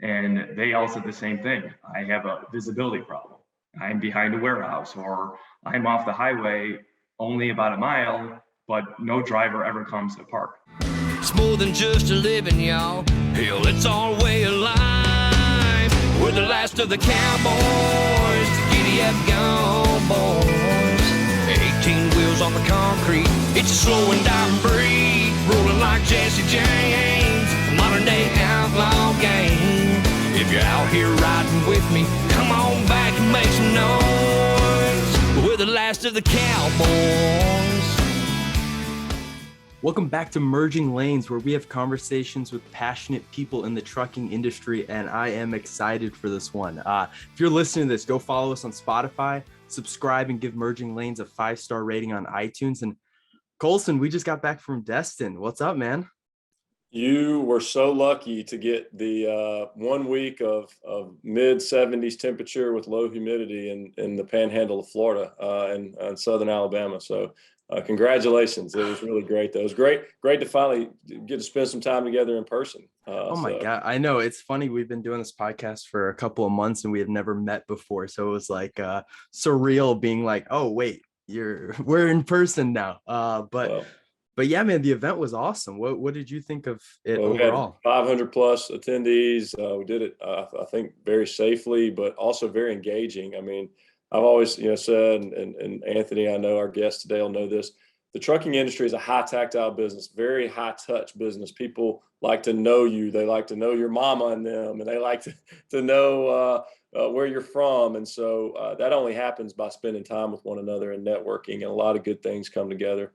And they all said the same thing. I have a visibility problem. I'm behind a warehouse, or I'm off the highway only about a mile, but no driver ever comes to park. It's more than just a living, y'all. Hell, it's our way of life. We're the last of the cowboys, the giddy up gone boys. 18 wheels on the concrete, it's a slow and dying breed. Rolling like Jesse James, a modern day outlaw game. If you're out here riding with me, come on back and make some noise. We're the last of the cowboys. Welcome back to Merging Lanes, where we have conversations with passionate people in the trucking industry, and I am excited for this one. If you're listening to this, go follow us on Spotify, subscribe, and give Merging Lanes a 5-star rating on iTunes. And Colson, we just got back from Destin. What's up, man? You were so lucky to get the 1 week of mid-70s temperature with low humidity in the panhandle of Florida and southern Alabama. So congratulations. It was really great, though. It was great to finally get to spend some time together in person. Oh my God. I know. It's funny. We've been doing this podcast for a couple of months and we have never met before. So it was like surreal being like, oh, wait, we're in person now. But yeah, man, the event was awesome. What did you think of it overall? We had 500 plus attendees. We did it, I think, very safely, but also very engaging. I mean, I've always, said, and Anthony, I know our guest today will know this, the trucking industry is a high tactile business, very high touch business. People like to know you. They like to know your mama and them, and they like to know where you're from. And so that only happens by spending time with one another and networking, and a lot of good things come together.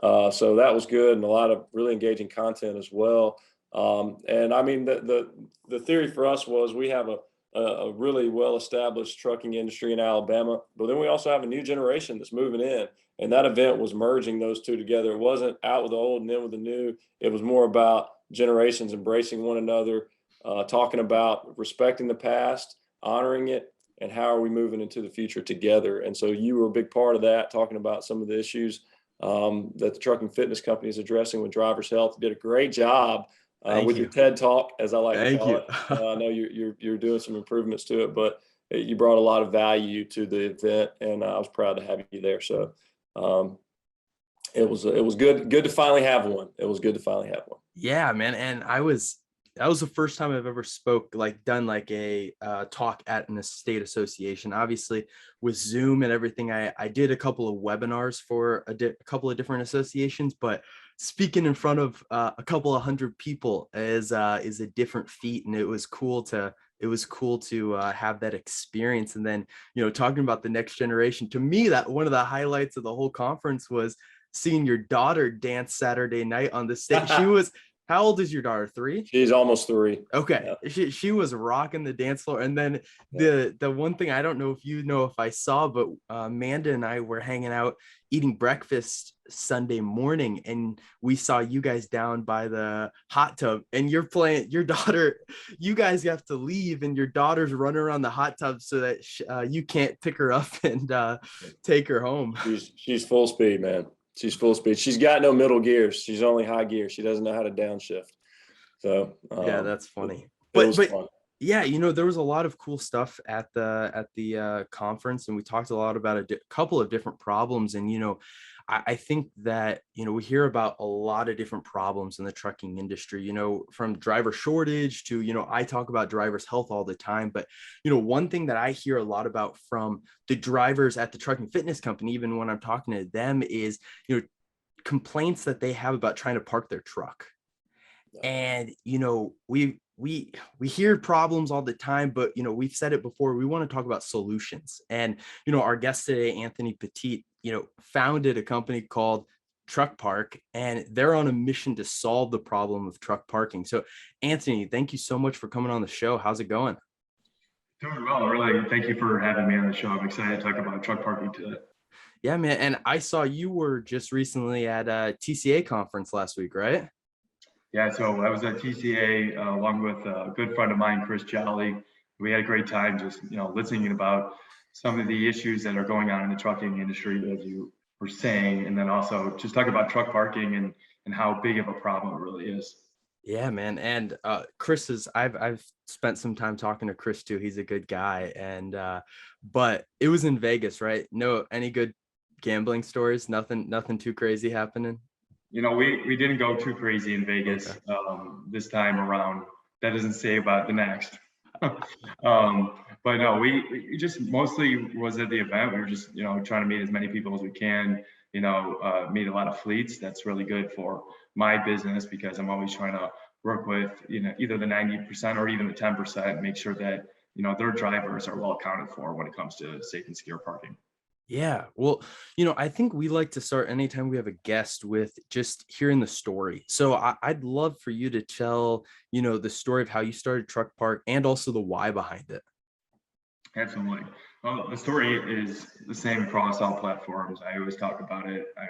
So that was good, and a lot of really engaging content as well. And I mean, the theory for us was we have a really well-established trucking industry in Alabama, but then we also have a new generation that's moving in, and that event was merging those two together. It wasn't out with the old and in with the new. It was more about generations embracing one another, talking about respecting the past, honoring it, and how are we moving into the future together. And so you were a big part of that, talking about some of the issues that the trucking fitness company is addressing with drivers' health. You did a great job with your TED Talk, as I like to call it. I know you're doing some improvements to it, but you brought a lot of value to the event, and I was proud to have you there. So it was good to finally have one. It was good to finally have one. Yeah, man, and that was the first time I've ever done a talk at an estate association. Obviously with Zoom and everything, I did a couple of webinars for a couple of different associations, but speaking in front of a couple of hundred people is a different feat. And it was cool to have that experience. And then, talking about the next generation, to me, that one of the highlights of the whole conference was seeing your daughter dance Saturday night on the stage. How old is your daughter? 3? She's almost 3. Okay. Yeah. She was rocking the dance floor. And then the one thing, I don't know if I saw, but Amanda and I were hanging out eating breakfast Sunday morning, and we saw you guys down by the hot tub, and you're playing your daughter. You guys have to leave, and your daughter's running around the hot tub so that you can't pick her up and take her home. She's full speed, man. She's full speed. She's got no middle gears. She's only high gear. She doesn't know how to downshift. So yeah, that's funny. But fun. Yeah, there was a lot of cool stuff at the conference, and we talked a lot about a couple of different problems. And I think that we hear about a lot of different problems in the trucking industry. From driver shortage to I talk about drivers' health all the time. But one thing that I hear a lot about from the drivers at the trucking fitness company, even when I'm talking to them, is complaints that they have about trying to park their truck. And we hear problems all the time, but we've said it before, we want to talk about solutions. And our guest today, Anthony Petitte, founded a company called Truck Park, and they're on a mission to solve the problem of truck parking. So Anthony, thank you so much for coming on the show. How's it going? Doing well. Really, thank you for having me on the show. I'm excited to talk about truck parking today. Yeah, man. And I saw you were just recently at a TCA conference last week, right? Yeah, so I was at TCA along with a good friend of mine, Chris Jolly. We had a great time just, listening about some of the issues that are going on in the trucking industry, as you were saying, and then also just talk about truck parking and how big of a problem it really is. Yeah, man. And Chris is I've spent some time talking to Chris too. He's a good guy. And but it was in Vegas, right? No, any good gambling stories? Nothing too crazy happening. We didn't go too crazy in Vegas Okay. this time around. That doesn't say about the next. But no, we just mostly was at the event. We were just, trying to meet as many people as we can, meet a lot of fleets. That's really good for my business because I'm always trying to work with, either the 90% or even the 10%, make sure that, their drivers are well accounted for when it comes to safe and secure parking. Yeah. Well, I think we like to start anytime we have a guest with just hearing the story. So I'd love for you to tell, the story of how you started Truck Park and also the why behind it. Absolutely. Well, the story is the same across all platforms. I always talk about it. I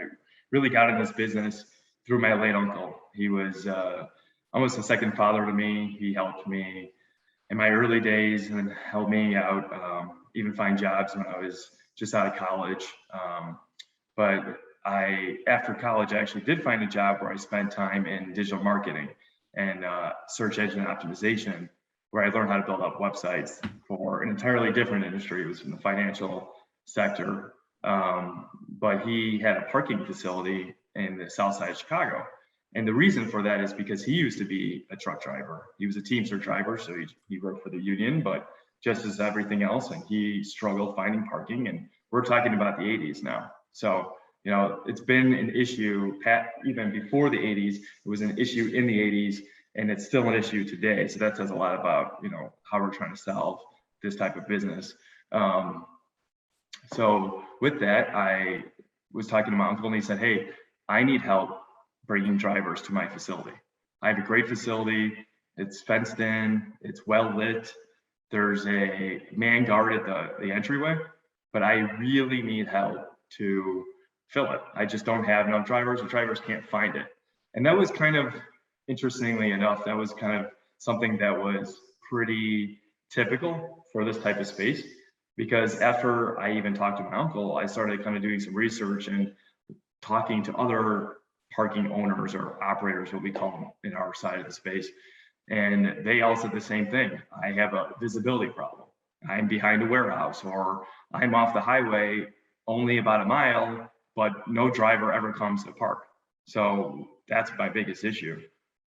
really got in this business through my late uncle. He was almost a second father to me. He helped me in my early days and helped me out, even find jobs when I was just out of college. But after college, I actually did find a job where I spent time in digital marketing and search engine optimization, where I learned how to build up websites for an entirely different industry. It was in the financial sector. But he had a parking facility in the south side of Chicago. And the reason for that is because he used to be a truck driver. He was a Teamster driver, so he worked for the union, but just as everything else, and he struggled finding parking. And we're talking about the 80s now. So, it's been an issue even before the 80s. It was an issue in the 80s, and it's still an issue today. So that says a lot about, how we're trying to solve this type of business. So with that, I was talking to my uncle and he said, hey, I need help bringing drivers to my facility. I have a great facility. It's fenced in, it's well lit. There's a man guard at the entryway, but I really need help to fill it. I just don't have enough drivers. The drivers can't find it. And that was kind of, interestingly enough, that was kind of something that was pretty typical for this type of space, because after I even talked to my uncle, I started kind of doing some research and talking to other parking owners or operators, what we call them in our side of the space. And they all said the same thing. I have a visibility problem. I'm behind a warehouse, or I'm off the highway only about a mile, but no driver ever comes to park. So that's my biggest issue.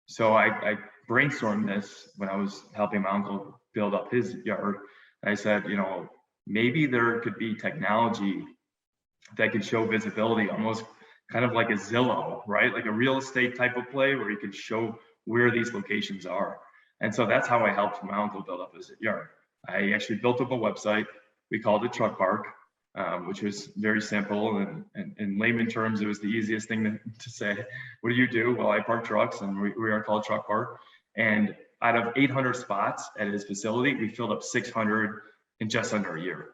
So I brainstormed this when I was helping my uncle build up his yard. I said, maybe there could be technology that could show visibility, almost kind of like a Zillow, right? Like a real estate type of play where you could show where these locations are. And so that's how I helped my uncle build up his yard. I actually built up a website. We called it Truck Park, which was very simple. And in layman terms, it was the easiest thing to say. What do you do? Well, I park trucks, and we are called Truck Park. And out of 800 spots at his facility, we filled up 600 in just under a year.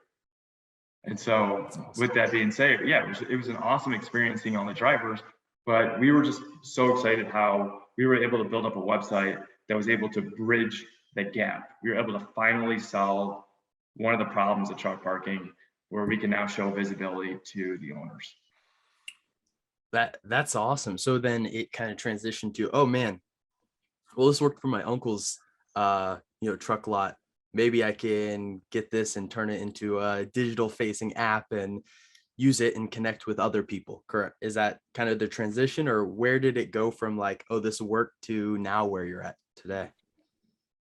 And so with that being said, yeah, it was an awesome experience seeing all the drivers, but we were just so excited how we were able to build up a website that was able to bridge the gap. We were able to finally solve one of the problems of truck parking, where we can now show visibility to the owners. That's awesome. So then it kind of transitioned to, oh man, well, this worked for my uncle's truck lot. Maybe I can get this and turn it into a digital facing app and use it and connect with other people. Correct? Is that kind of the transition, or where did it go from like, oh, this worked, to now where you're at today?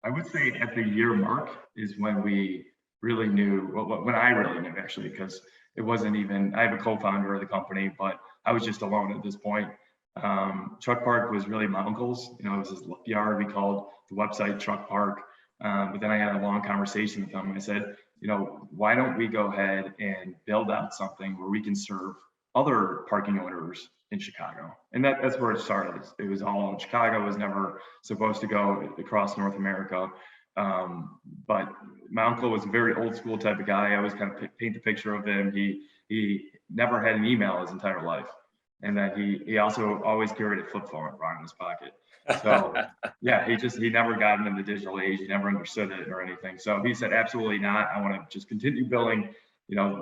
I would say at the year mark is when we really knew, when I really knew actually, because it wasn't even, I have a co-founder of the company, but I was just alone at this point. Truck Park was really my uncle's, it was his yard. We called the website Truck Park. But then I had a long conversation with him. I said, why don't we go ahead and build out something where we can serve other parking owners in Chicago? And that's where it started. It was all in Chicago. It was never supposed to go across North America. But my uncle was a very old school type of guy. I always kind of paint the picture of him. He never had an email his entire life. And then he also always carried a flip phone around in his pocket. So yeah, he never got into the digital age. He never understood it or anything. So he said, absolutely not. I want to just continue building,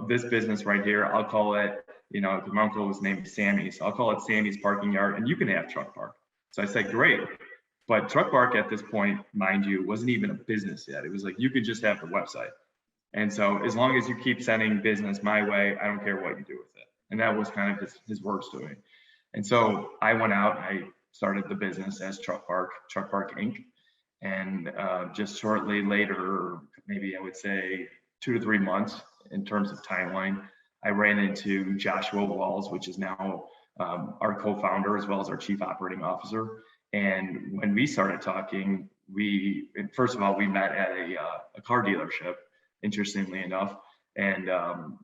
this business right here. I'll call it, my uncle was named Sammy. So I'll call it Sammy's Parking Yard, and you can have Truck Park. So I said, great. But Truck Park at this point, mind you, wasn't even a business yet. It was like, you could just have the website. And so as long as you keep sending business my way, I don't care what you do with it. And that was kind of his words to me. And so I went out, I started the business as Truck Park Inc. And just shortly later, maybe I would say 2 to 3 months in terms of timeline, I ran into Joshua Walls, which is now our co-founder as well as our chief operating officer. And when we started talking, first of all, we met at a car dealership, interestingly enough. And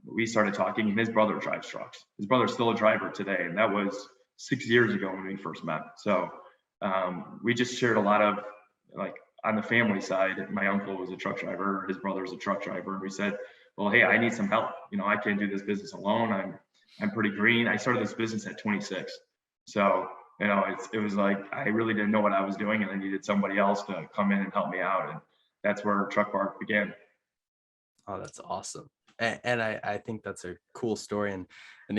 we started talking, and his brother drives trucks. His brother's still a driver today, and that was 6 years ago when we first met. So we just shared a lot of, like, on the family side, my uncle was a truck driver, his brother was a truck driver, and we said, well, hey, I need some help. I can't do this business alone. I'm pretty green. I started this business at 26. So, it was like, I really didn't know what I was doing, and I needed somebody else to come in and help me out. And that's where Truck Park began. Oh, that's awesome. And I think that's a cool story, and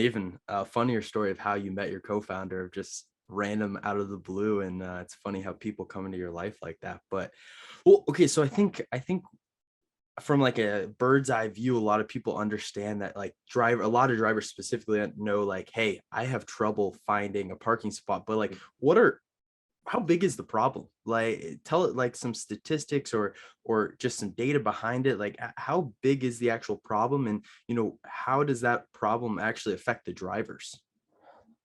even a funnier story of how you met your co-founder, of just random out of the blue. And it's funny how people come into your life like that. But well, okay, so I think from like a bird's eye view, a lot of people understand that, like, a lot of drivers specifically know, like, hey, I have trouble finding a parking spot. But like, how big is the problem? Like, tell it, like, some statistics or just some data behind it. Like, how big is the actual problem, and how does that problem actually affect the drivers?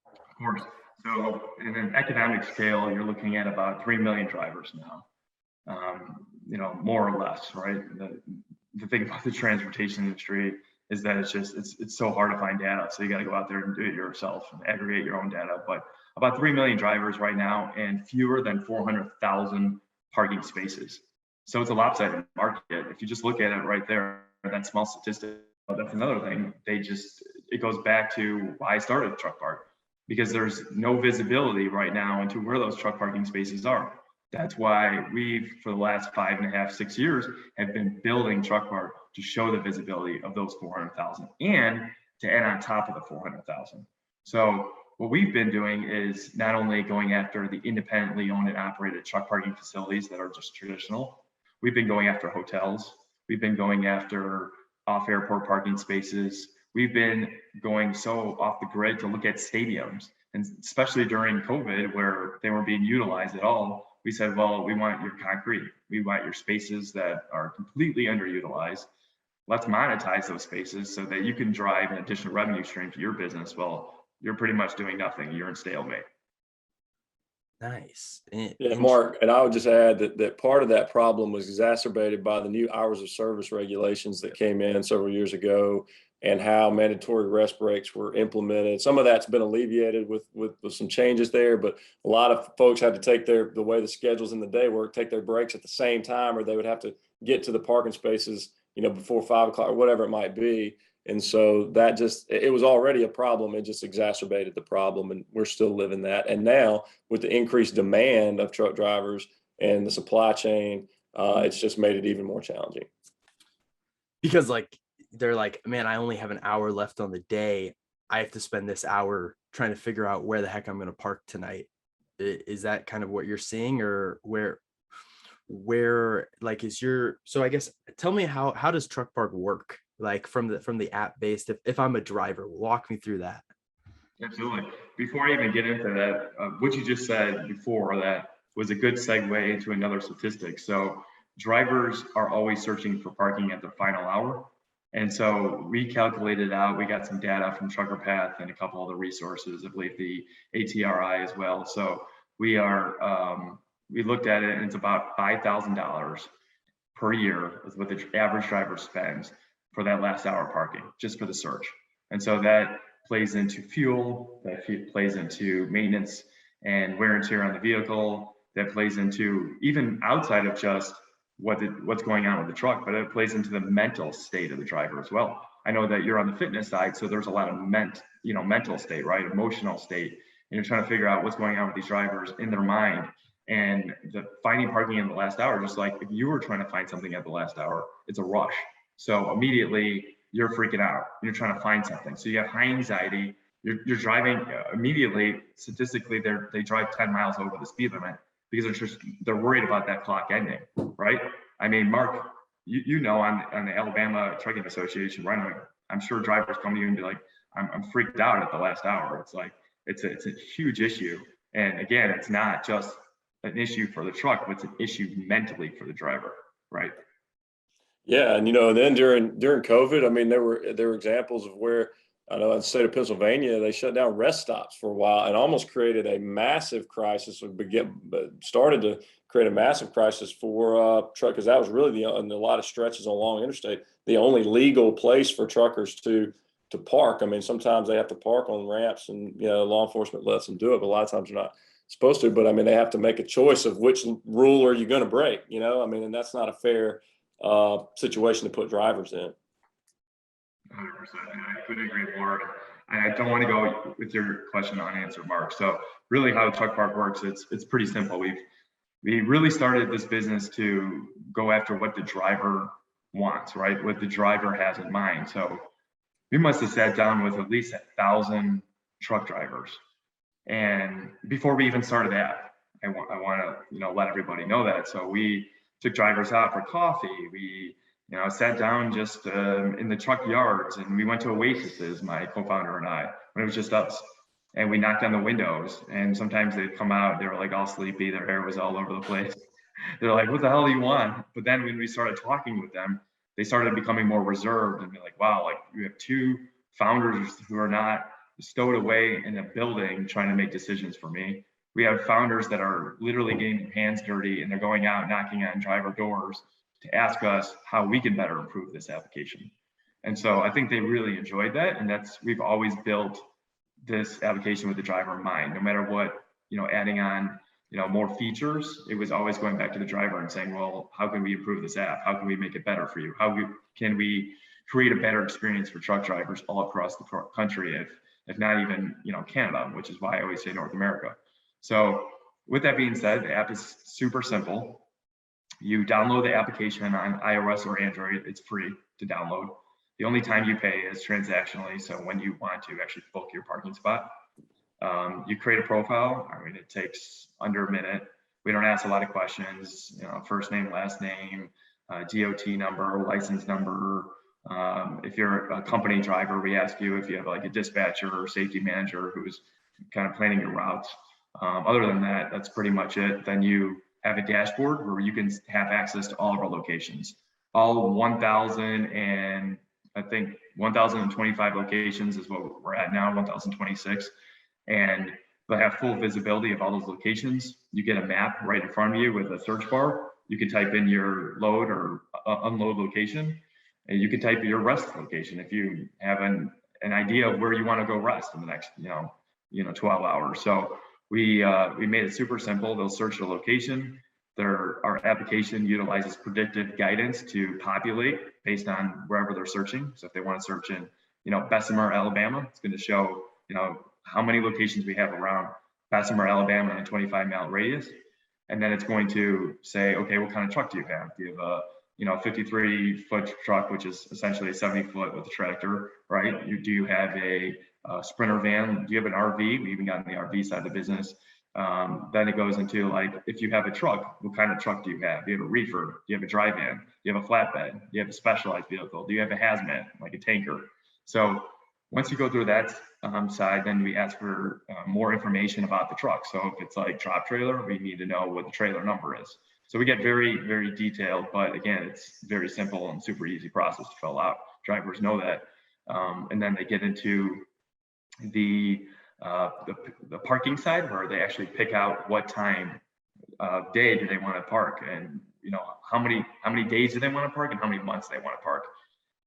Of course. So in an economic scale, you're looking at about 3 million drivers now, more or less, right? The thing about the transportation industry is that it's so hard to find data. So you got to go out there and do it yourself and aggregate your own data. But about 3 million drivers right now, and fewer than 400,000 parking spaces. So it's a lopsided market. If you just look at it right there, that small statistic, that's another thing. It goes back to why I started Truck Park, because there's no visibility right now into where those truck parking spaces are. That's why for the last 5.5, 6 years, have been building Truck Park to show the visibility of those 400,000 and to add on top of the 400,000. So what we've been doing is not only going after the independently owned and operated truck parking facilities that are just traditional, we've been going after hotels. We've been going after off-airport parking spaces. We've been going so off the grid to look at stadiums, and especially during COVID, where they weren't being utilized at all. We said, well, we want your concrete. We want your spaces that are completely underutilized. Let's monetize those spaces so that you can drive an additional revenue stream to your business. Well, you're pretty much doing nothing. You're in stalemate. Nice. Yeah, Mark, and I would just add that part of that problem was exacerbated by the new hours of service regulations that came in several years ago, and how mandatory rest breaks were implemented. Some of that's been alleviated with some changes there, but a lot of folks had to take the way the schedules in the day work, take their breaks at the same time, or they would have to get to the parking spaces, before 5 o'clock or whatever it might be. And so it was already a problem. It just exacerbated the problem, and we're still living that. And now with the increased demand of truck drivers and the supply chain, it's just made it even more challenging. Because they're like, man, I only have an hour left on the day. I have to spend this hour trying to figure out where the heck I'm going to park tonight. Is that kind of what you're seeing, or where so I guess tell me how does Truck Park work? Like from the app based, if I'm a driver, walk me through that. Absolutely. Before I even get into that, what you just said before that was a good segue into another statistic. So drivers are always searching for parking at the final hour. And so we calculated out, we got some data from Trucker Path and a couple other resources, I believe the ATRI as well. So we looked at it, and it's about $5,000 per year is what the average driver spends for that last hour parking, just for the search. And so that plays into fuel, that plays into maintenance and wear and tear on the vehicle, that plays into even outside of just what's going on with the truck, but it plays into the mental state of the driver as well. I know that you're on the fitness side, so there's a lot of mental state, right? Emotional state. And you're trying to figure out what's going on with these drivers in their mind. And finding parking in the last hour, just like if you were trying to find something at the last hour, it's a rush. So immediately you're freaking out. You're trying to find something. So you have high anxiety. You're driving immediately. Statistically, they drive 10 miles over the speed limit. because they're worried about that clock ending, right? I mean, Mark, you know, on the Alabama Trucking Association, right? I'm sure drivers come to you and be like, I'm freaked out at the last hour. It's like, it's a huge issue. And again, it's not just an issue for the truck, but it's an issue mentally for the driver, right? Yeah, and then during COVID, I mean, there were examples of where I know in the state of Pennsylvania they shut down rest stops for a while and almost created a massive crisis. Started to create a massive crisis for truck, because that was really in a lot of stretches on long interstate the only legal place for truckers to park. I mean, sometimes they have to park on ramps, and law enforcement lets them do it, but a lot of times they're not supposed to. But I mean, they have to make a choice of which rule are you going to break. I mean, and that's not a fair situation to put drivers in. 100%. I couldn't agree more. I don't want to go with your question unanswered, Mark. So really how the truck park works, it's pretty simple. We really started this business to go after what the driver wants, right? What the driver has in mind. So we must have sat down with at least 1,000 truck drivers. And before we even started that, I want to let everybody know that. So we took drivers out for coffee. We sat down just in the truck yards, and we went to Oasis's, my co-founder and I, when it was just us. And we knocked on the windows, and sometimes they'd come out, they were like all sleepy, their hair was all over the place. They're like, what the hell do you want? But then when we started talking with them, they started becoming more reserved and be like, wow, like you have two founders who are not stowed away in a building trying to make decisions for me. We have founders that are literally getting their hands dirty, and they're going out knocking on driver doors to ask us how we can better improve this application. And so I think they really enjoyed that. And we've always built this application with the driver in mind. No matter what, adding on, more features, it was always going back to the driver and saying, well, how can we improve this app? How can we make it better for you? Can we create a better experience for truck drivers all across the country, if not even, Canada, which is why I always say North America. So with that being said, the app is super simple. You download the application on iOS or Android. It's free to download. The only time you pay is transactionally. So when you want to actually book your parking spot, you create a profile. I mean, it takes under a minute. We don't ask a lot of questions, first name, last name, DOT number, license number. If you're a company driver, we ask you if you have like a dispatcher or safety manager who's kind of planning your routes. Other than that, that's pretty much it. Then you have a dashboard where you can have access to all of our locations. All 1,025 locations is what we're at now, 1,026. And they'll have full visibility of all those locations. You get a map right in front of you with a search bar. You can type in your load or unload location, and you can type your rest location if you have an idea of where you want to go rest in the next 12 hours. So we made it super simple. They'll search the location. Our application utilizes predictive guidance to populate based on wherever they're searching. So if they want to search in, Bessemer, Alabama, it's going to show, how many locations we have around Bessemer, Alabama in a 25-mile radius. And then it's going to say, okay, what kind of truck do you have? Do you have a 53-foot truck, which is essentially a 70-foot with a tractor, right? Do you have a Sprinter van? Do you have an RV? We even got in the RV side of the business. Then it goes into like, if you have a truck, what kind of truck do you have? Do you have a reefer? Do you have a dry van? Do you have a flatbed? Do you have a specialized vehicle? Do you have a hazmat, like a tanker? So once you go through that side, then we ask for more information about the truck. So if it's like drop trailer, we need to know what the trailer number is. So we get very, very detailed, but again, it's very simple and super easy process to fill out. Drivers know that. And then they get into the parking side, where they actually pick out what time of day do they want to park, and how many days do they want to park, and how many months they want to park.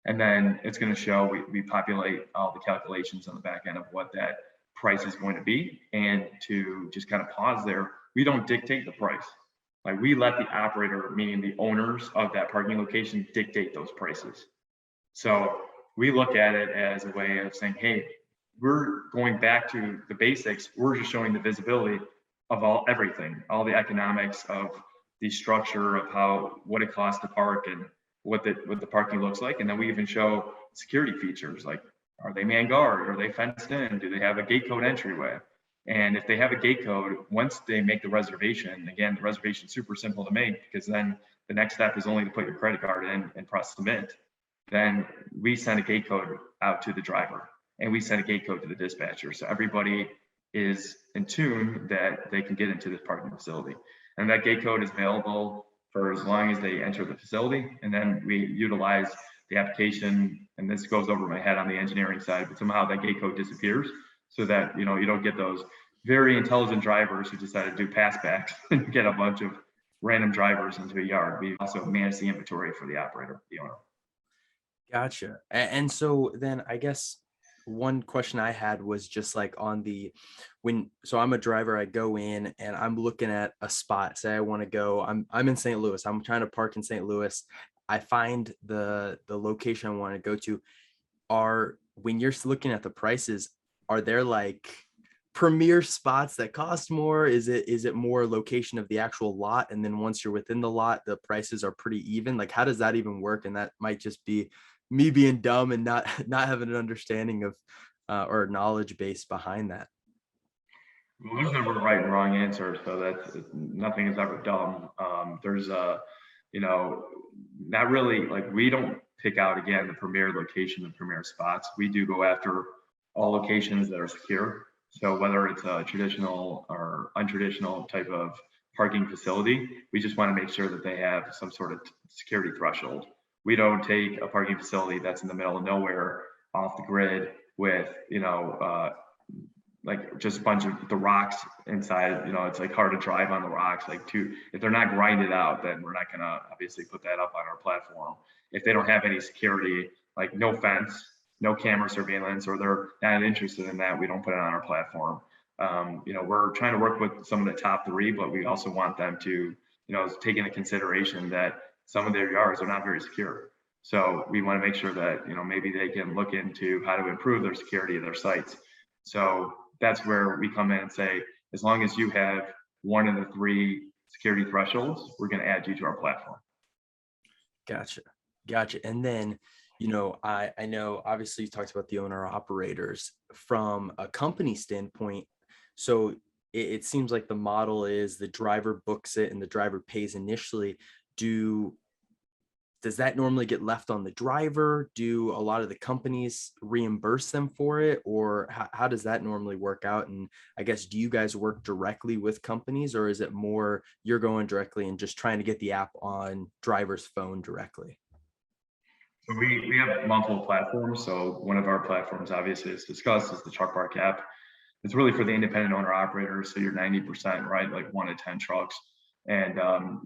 And then it's going to show, we populate all the calculations on the back end of what that price is going to be. And to just kind of pause there, we don't dictate the price. Like, we let the operator, meaning the owners of that parking location, dictate those prices. So we look at it as a way of saying, hey, we're going back to the basics. We're just showing the visibility of everything, all the economics of the structure of what it costs to park and what the parking looks like. And then we even show security features, like, are they man guard? Are they fenced in? Do they have a gate code entryway? And if they have a gate code, once they make the reservation, again, the reservation is super simple to make, because then the next step is only to put your credit card in and press submit. Then we send a gate code out to the driver, and we send a gate code to the dispatcher. So everybody is in tune that they can get into this parking facility. And that gate code is available for as long as they enter the facility. And then we utilize the application, and this goes over my head on the engineering side, but somehow that gate code disappears, so that, you know, you don't get those very intelligent drivers who decide to do passbacks and get a bunch of random drivers into a yard. We also manage the inventory for the operator, the owner. Gotcha. And so then I guess one question I had was just like on the, so I'm a driver, I go in and I'm looking at a spot. Say I want to go, I'm in St. Louis. I'm trying to park in St. Louis. I find the location I want to go to. When you're looking at the prices, are there like premier spots that cost more? Is it more location of the actual lot, and then once you're within the lot, the prices are pretty even? Like, how does that even work? And that might just be me being dumb and not having an understanding of or knowledge base behind that. Well, there's never a right and wrong answer, so that's, nothing is ever dumb. There's you know, not really, like, we don't pick out, again, the premier location, the premier spots. We do go after all locations that are secure. So whether it's a traditional or untraditional type of parking facility, we just want to make sure that they have some sort of security threshold. We don't take a parking facility that's in the middle of nowhere, off the grid, with, you know, like just a bunch of the rocks inside. You know, it's like hard to drive on the rocks. If they're not grinded out, then we're not gonna obviously put that up on our platform. If they don't have any security, like no fence, no camera surveillance, or they're not interested in that, we don't put it on our platform. You know, we're trying to work with some of the top three, but we also want them to, you know, take into consideration that some of their yards are not very secure. So we want to make sure that, you know, maybe they can look into how to improve their security of their sites. So that's where we come in and say, as long as you have one of the three security thresholds, we're going to add you to our platform. Gotcha. And then, you know, I know obviously you talked about the owner operators from a company standpoint. So it seems like the model is the driver books it and the driver pays initially. Does that normally get left on the driver? Do a lot of the companies reimburse them for it, or how does that normally work out? And I guess, do you guys work directly with companies, or is it more you're going directly and just trying to get the app on driver's phone directly? So we have multiple platforms. So one of our platforms, obviously, is discussed, is the Truck Park app. It's really for the independent owner operators. So you're 90%, right? Like 1 to 10 trucks. And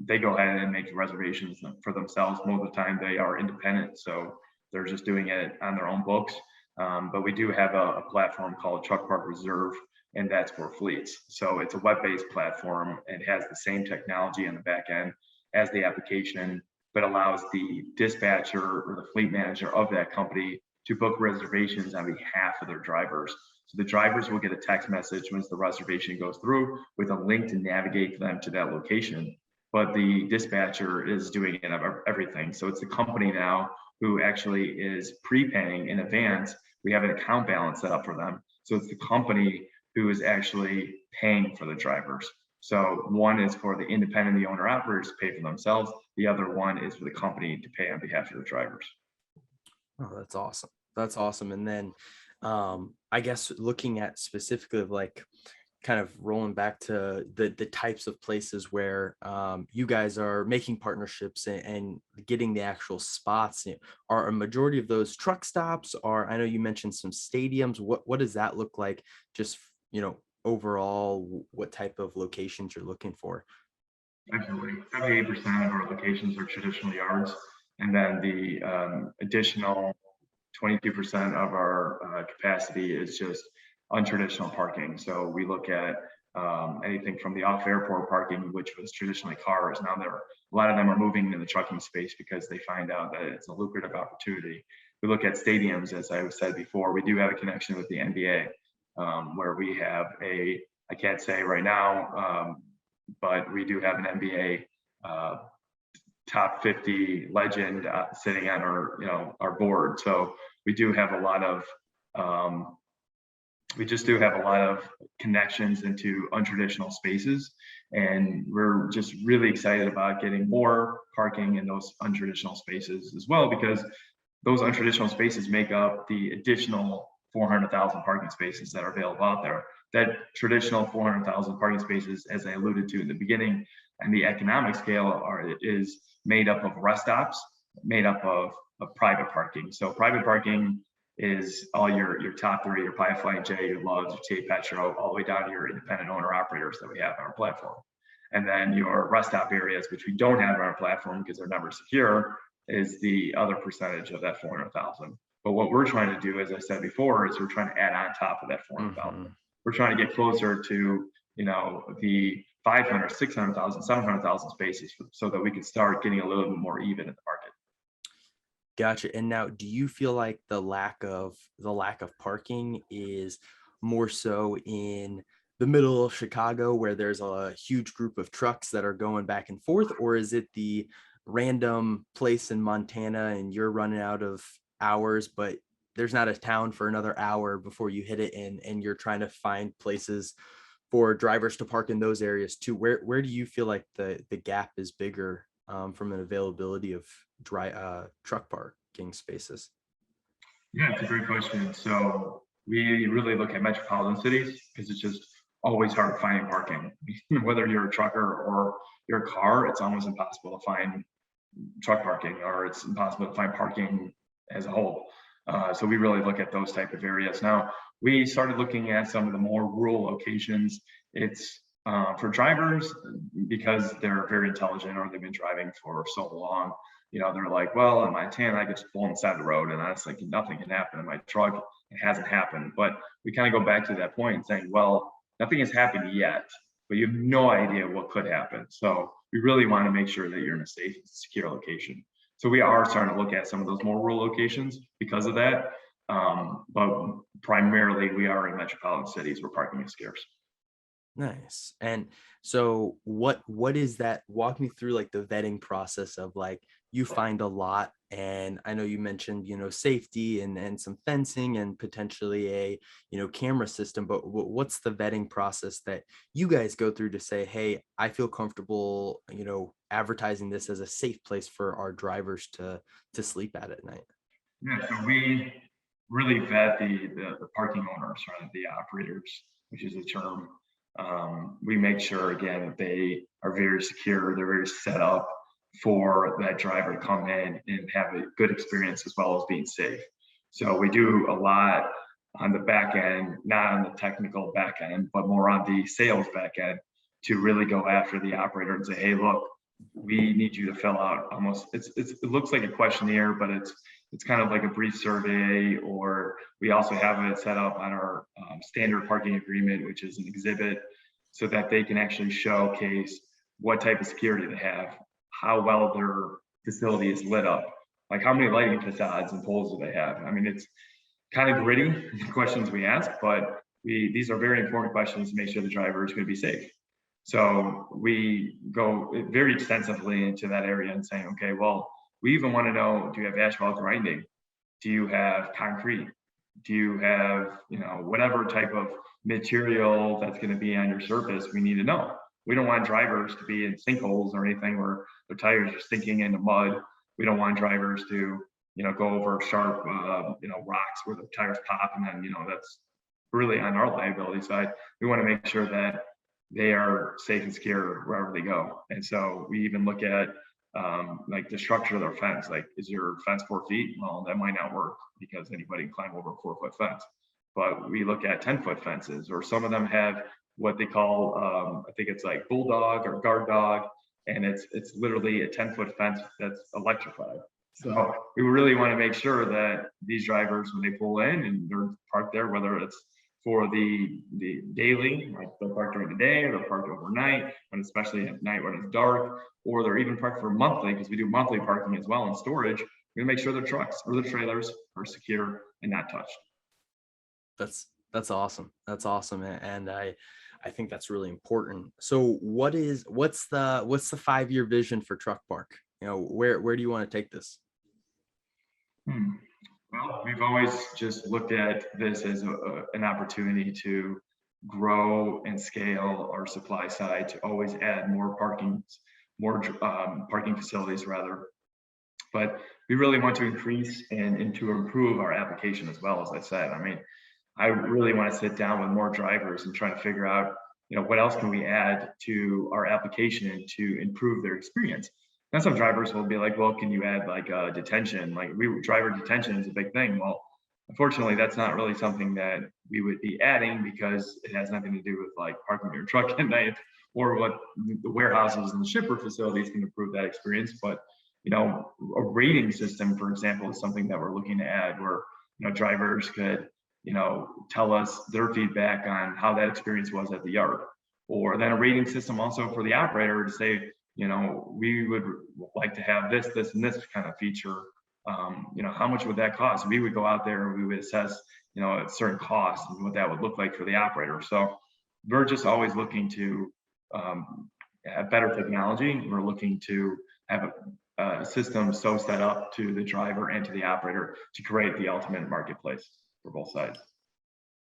they go ahead and make reservations for themselves. Most of the time they are independent, so they're just doing it on their own books. But we do have a platform called Truck Park Reserve, and that's for fleets. So it's a web-based platform. It has the same technology on the back end as the application, but allows the dispatcher or the fleet manager of that company to book reservations on behalf of their drivers. So the drivers will get a text message once the reservation goes through with a link to navigate them to that location. But the dispatcher is doing it everything. So it's the company now who actually is prepaying in advance. We have an account balance set up for them. So it's the company who is actually paying for the drivers. So one is for the independent, the owner operators to pay for themselves. The other one is for the company to pay on behalf of the drivers. Oh, that's awesome. That's awesome. And then I guess looking at specifically of like kind of rolling back to the types of places where you guys are making partnerships and getting the actual spots, are a majority of those truck stops, or I know you mentioned some stadiums. What does that look like? Just, you know, overall, what type of locations you're looking for? Absolutely. 78% of our locations are traditional yards. And then the additional 22% of our capacity is just untraditional parking. So we look at anything from the off-airport parking, which was traditionally cars. Now a lot of them are moving into the trucking space because they find out that it's a lucrative opportunity. We look at stadiums, as I said before. We do have a connection with the NBA, where we have I can't say right now, but we do have an NBA top 50 legend sitting on our board. So we do have a lot of we just do have a lot of connections into untraditional spaces, and we're just really excited about getting more parking in those untraditional spaces as well, because those untraditional spaces make up the additional 400,000 parking spaces that are available out there. That traditional 400,000 parking spaces, as I alluded to in the beginning, and the economic scale is made up of rest stops, made up of private parking. So private parking is all your top three, your Pie Flying J, your Loves, your TA Petro, all the way down to your independent owner operators that we have on our platform. And then your rest stop areas, which we don't have on our platform because they're never secure, is the other percentage of that 400,000. But what we're trying to do, as I said before, is we're trying to add on top of that 400,000. We're trying to get closer to, the 500, 600,000, 700,000 spaces so that we can start getting a little bit more even in the market. Gotcha. And now, do you feel like the lack of parking is more so in the middle of Chicago, where there's a huge group of trucks that are going back and forth, or is it the random place in Montana and you're running out of hours, but there's not a town for another hour before you hit it, and you're trying to find places for drivers to park in those areas too? Where do you feel like the gap is bigger from an availability of truck parking spaces? Yeah, it's a great question. So we really look at metropolitan cities because it's just always hard finding parking. Whether you're a trucker or your car, it's almost impossible to find truck parking, or it's impossible to find parking as a whole. So we really look at those type of areas. Now, we started looking at some of the more rural locations. It's for drivers, because they're very intelligent or they've been driving for so long. They're like, well, in Montana, I could just pull on the side of the road and honestly, nothing can happen in my truck. It hasn't happened. But we kind of go back to that point and saying, well, nothing has happened yet, but you have no idea what could happen. So we really want to make sure that you're in a safe and secure location. So we are starting to look at some of those more rural locations because of that. But primarily we are in metropolitan cities where parking is scarce. Nice. And so what is that? Walk me through like the vetting process of, like, you find a lot, and I know you mentioned, safety and some fencing and potentially a, camera system, but what's the vetting process that you guys go through to say, hey, I feel comfortable, advertising this as a safe place for our drivers to sleep at night? Yeah, so we really vet the parking owners, right, the operators, which is a term. We make sure, again, that they are very secure, they're very set up for that driver to come in and have a good experience as well as being safe. So we do a lot on the back end, not on the technical back end, but more on the sales back end, to really go after the operator and say, hey, look, we need you to fill out almost, it looks like a questionnaire, but it's kind of like a brief survey. Or we also have it set up on our standard parking agreement, which is an exhibit, so that they can actually showcase what type of security they have, how well their facility is lit up, like how many lighting facades and poles do they have. I mean, it's kind of gritty, the questions we ask, but these are very important questions to make sure the driver is going to be safe. So we go very extensively into that area and saying, okay, well, we even want to know, do you have asphalt grinding? Do you have concrete? Do you have, whatever type of material that's going to be on your surface? We need to know. We don't want drivers to be in sinkholes or anything where their tires are sinking into mud. We don't want drivers to, go over sharp, rocks where the tires pop, and then, that's really on our liability side. We want to make sure that they are safe and secure wherever they go. And so we even look at like the structure of their fence. Like, is your fence 4 feet? Well, that might not work because anybody can climb over a 4-foot fence. But we look at 10-foot fences, or some of them have what they call, I think it's like bulldog or guard dog, and it's literally a 10-foot fence that's electrified. So we really want to make sure that these drivers, when they pull in and they're parked there, whether it's for the daily, like they're parked during the day, or they're parked overnight, and especially at night when it's dark, or they're even parked for monthly, because we do monthly parking as well in storage. We're gonna make sure their trucks or their trailers are secure and not touched. That's awesome. That's awesome. And I think that's really important. So what's the 5-year vision for Truck Park? Where do you want to take this? Well, we've always just looked at this as an opportunity to grow and scale our supply side, to always add more parking facilities rather. But we really want to increase and to improve our application as well, as I said. I mean, I really want to sit down with more drivers and try to figure out, what else can we add to our application to improve their experience. And some drivers will be like, well, can you add like detention? Like driver detention is a big thing. Well, unfortunately, that's not really something that we would be adding because it has nothing to do with like parking your truck at night or what the warehouses and the shipper facilities can improve that experience. But, a rating system, for example, is something that we're looking to add where, drivers could, tell us their feedback on how that experience was at the yard. Or then a rating system also for the operator to say, we would like to have this, and this kind of feature. How much would that cost? We would go out there and we would assess, a certain cost and what that would look like for the operator. So we're just always looking to have better technology. We're looking to have a system so set up to the driver and to the operator to create the ultimate marketplace for both sides.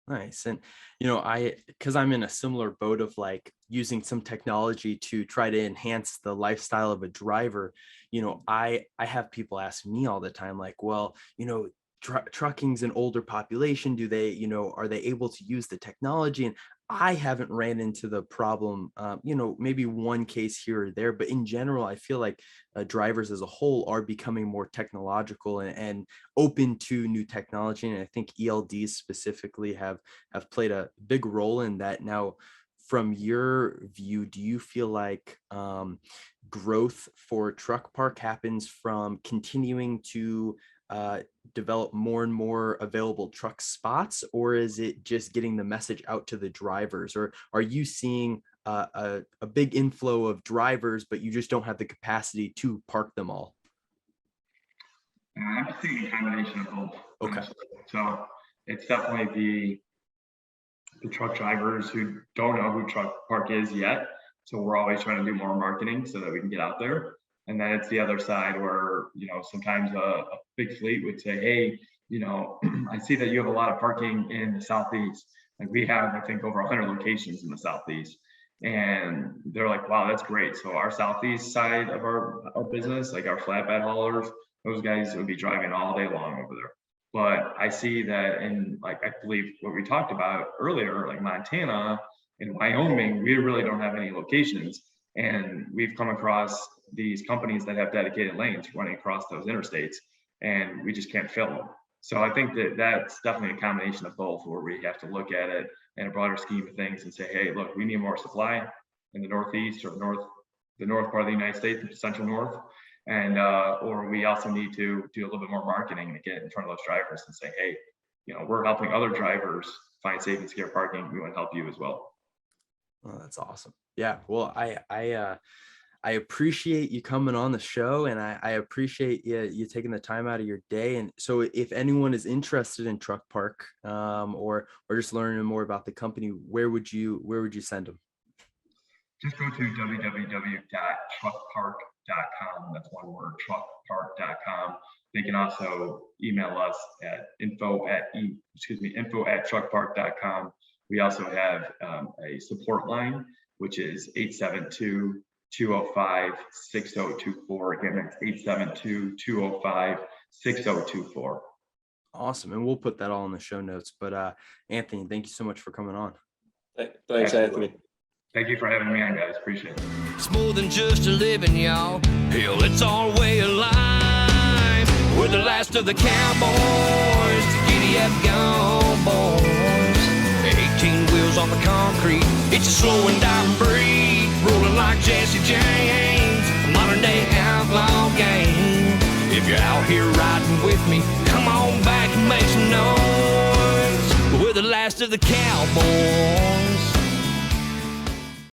Nice. And, because I'm in a similar boat of like using some technology to try to enhance the lifestyle of a driver, I have people ask me all the time, like, well, trucking's an older population. Do they, are they able to use the technology? And I haven't ran into the problem, maybe one case here or there, but in general, I feel like drivers as a whole are becoming more technological and open to new technology. And I think ELDs specifically have played a big role in that. Now, from your view, do you feel like growth for truck park happens from continuing to develop more and more available truck spots, or is it just getting the message out to the drivers? Or are you seeing a big inflow of drivers, but you just don't have the capacity to park them all? I'm seeing a combination of both. Okay. So it's definitely the truck drivers who don't know who truck park is yet. So we're always trying to do more marketing so that we can get out there. And then it's the other side where, sometimes a big fleet would say, hey, I see that you have a lot of parking in the Southeast. Like we have, I think, over 100 locations in the Southeast. And they're like, wow, that's great. So our Southeast side of our business, like our flatbed haulers, those guys would be driving all day long over there. But I see that in, like, I believe what we talked about earlier, like Montana and Wyoming, we really don't have any locations. And we've come across these companies that have dedicated lanes running across those interstates, and we just can't fill them. So I think that that's definitely a combination of both, where we have to look at it in a broader scheme of things and say, hey, look, we need more supply in the Northeast or the north part of the United States, the central north. And or we also need to do a little bit more marketing to get in front of those drivers and say, hey, we're helping other drivers find safe and secure parking. We want to help you as well. Oh, that's awesome. Yeah. Well, I appreciate you coming on the show, and I appreciate you taking the time out of your day. And so if anyone is interested in Truck Park or just learning more about the company, where would you send them? Just go to www.truckpark.com. That's one word, truckpark.com. They can also email us at info@truckpark.com. We also have a support line, which is 872-205-6024. Again, that's 872-205-6024. Awesome. And we'll put that all in the show notes. But Anthony, thank you so much for coming on. Thanks, Anthony. Thank you for having me on, guys. Appreciate it. It's more than just a living, y'all. Hell, it's our way of life. We're the last of the cowboys. Giddy up, gone, boys. 18 wheels on the concrete. It's a slow and dying breed. Rolling like Jesse James. A modern day outlaw game. If you're out here riding with me, come on back and make some noise. We're the last of the cowboys.